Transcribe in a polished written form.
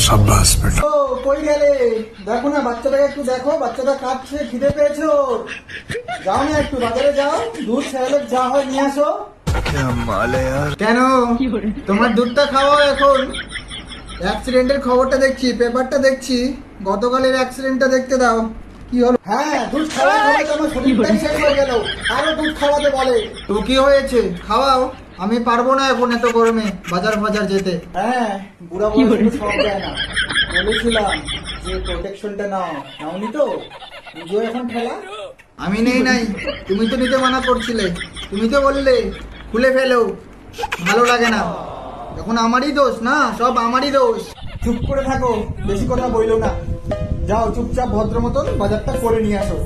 शाबाश बेटा। ও কই গেলে? দেখো না বাচ্চাটাকে একটু দেখো, বাচ্চাটা কাঁদছে, খিদে পেয়েছে ওর। যাও না একটু বাজারে যাও, দুধ স্যালাড যা হয় নিয়ে আসো। क्या माल है यार। কেন তোমার দুধটা খাওয়াও এখন। অ্যাক্সিডেন্টের খবরটা দেখছি, পেপারটা দেখছি, গতকালের অ্যাক্সিডেন্টটা দেখতে দাও। কি হলো? হ্যাঁ দুধ খাওয়াই তো আমার শরীরটাই শেষ হয়ে গেল, আরো দুধ খাওয়াতে বলে। তো কি হয়েছে খাওয়াও, আমি পারবো না এখন এত গরমে বাজার বাজার যেতে। হ্যাঁ বুড়া বয়সে সব দেয় না, বলেছিলাম যে প্রোটেকশনটা নাও, নাওনি তো, বুঝো এখন খেলা। আমি নেই নাই, তুমি তো নিতে মানা করছিলে, তুমি তো বললে খুলে ফেলো, ভালো লাগে না। এখন আমারই দোষ না, সব আমারই দোষ। চুপ করে থাকো, বেশি কথা বইলো না। যাও চুপচাপ ভদ্র মতন বাজারটা করে নিয়ে আসো।